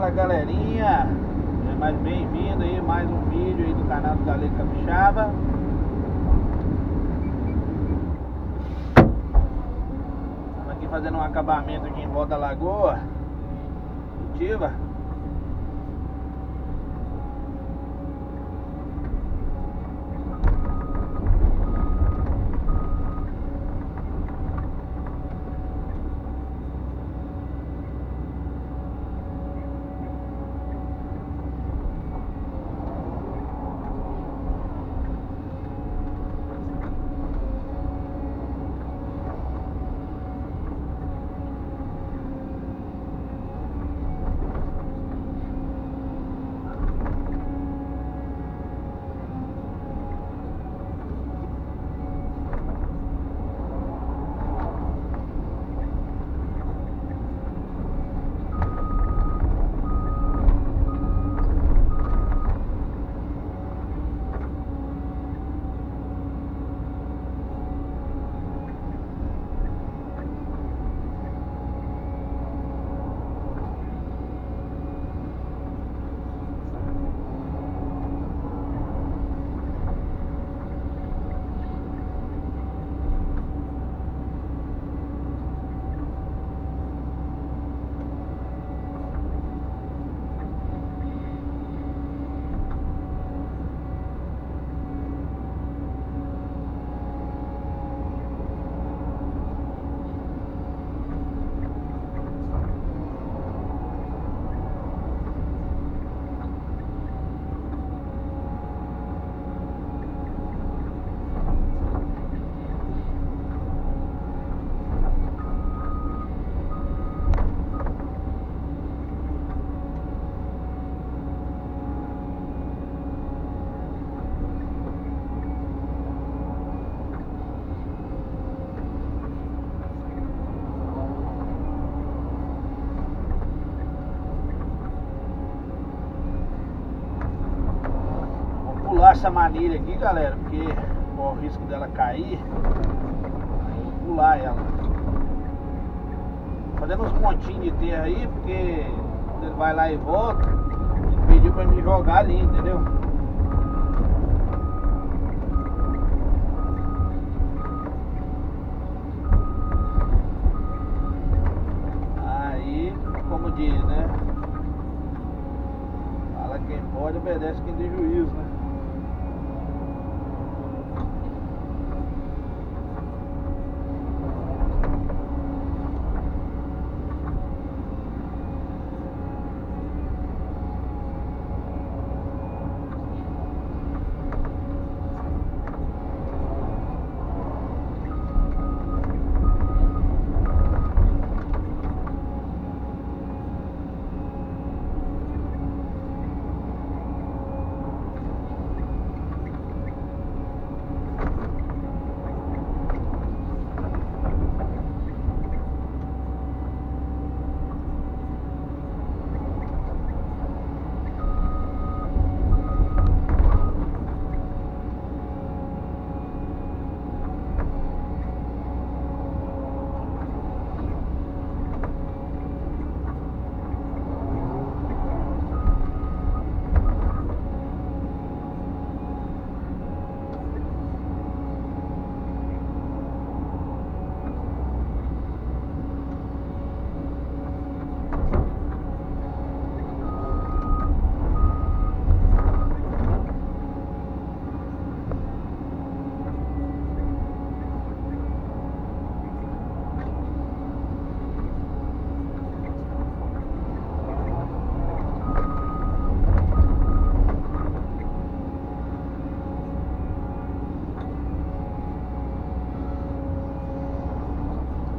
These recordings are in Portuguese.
Fala galerinha, é mais bem-vindo aí, mais um vídeo aí do canal do Galego Capixaba. Estamos aqui fazendo um acabamento aqui em volta da lagoa Curitiba. Pular essa manilha aqui, galera, porque corre o risco dela cair. Aí eu vou pular ela, fazendo uns pontinhos de terra aí, porque quando ele vai lá e volta, ele pediu pra me jogar ali, entendeu? Aí, como diz, né? Fala quem pode, obedece quem tem juízo, né?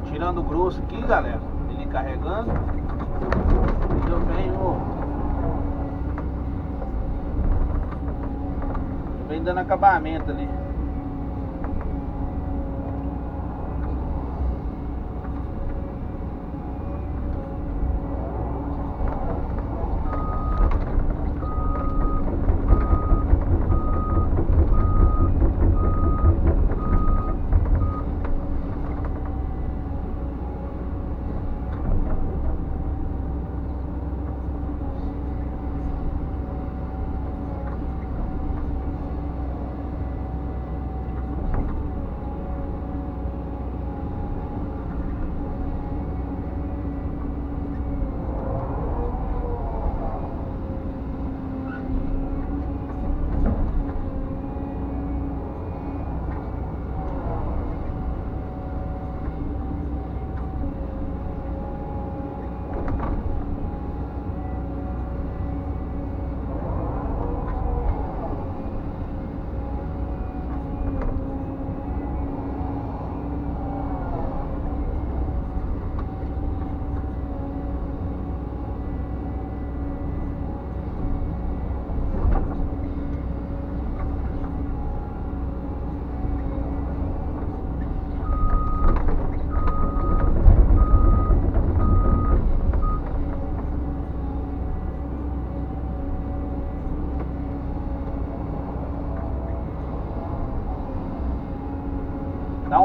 Tirando o grosso aqui, galera, ele carregando, eu venho dando acabamento ali.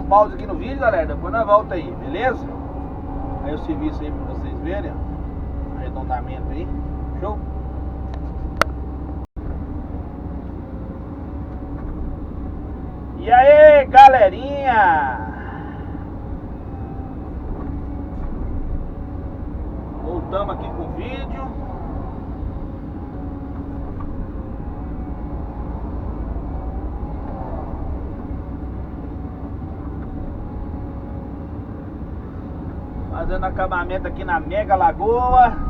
pausa aqui no vídeo, galera. Depois nós volta aí, beleza? Aí o serviço aí pra vocês verem, ó. Arredondamento aí. Show? E aí, galerinha? Voltamos aqui com o vídeo. Fazendo acabamento aqui na Mega Lagoa.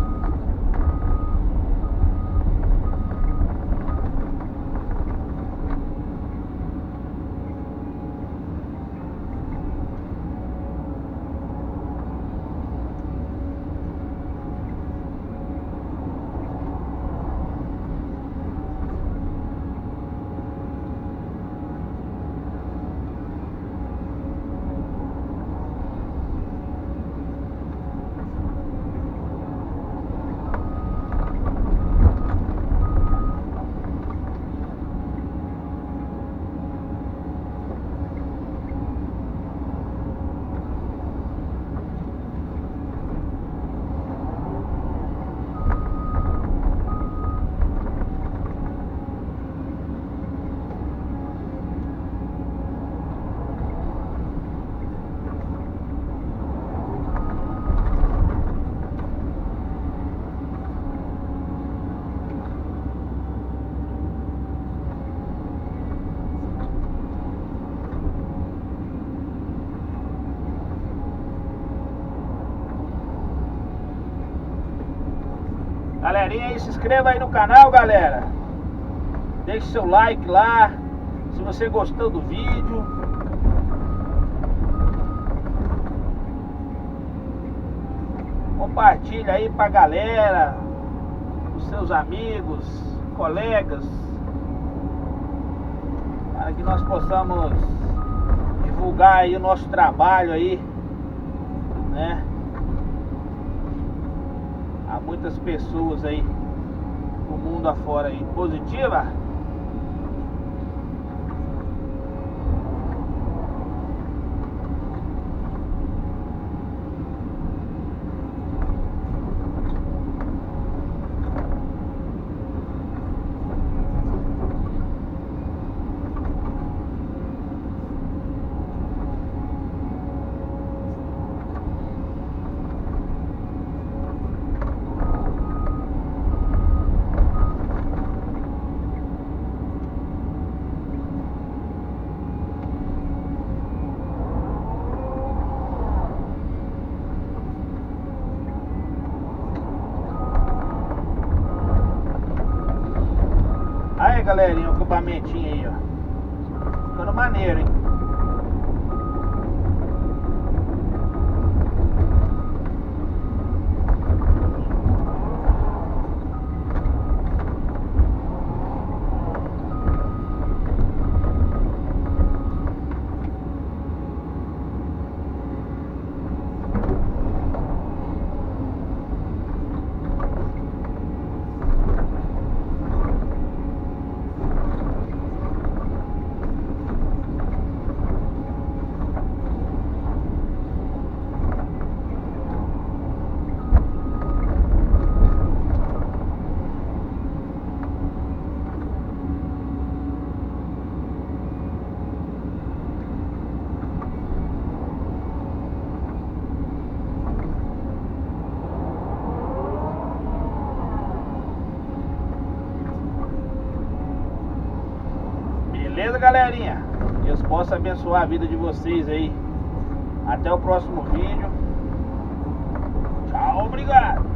Galerinha aí, se inscreva aí no canal, galera. Deixe seu like lá, se você gostou do vídeo. Compartilha aí pra galera, os seus amigos, colegas, para que nós possamos divulgar aí o nosso trabalho aí, né? Há muitas pessoas aí no mundo afora aí positiva. Aí, galerinha, o acabamentinho aí, ó. Ficando maneiro, hein? Beleza, galerinha? Deus possa abençoar a vida de vocês aí. Até o próximo vídeo. Tchau, obrigado.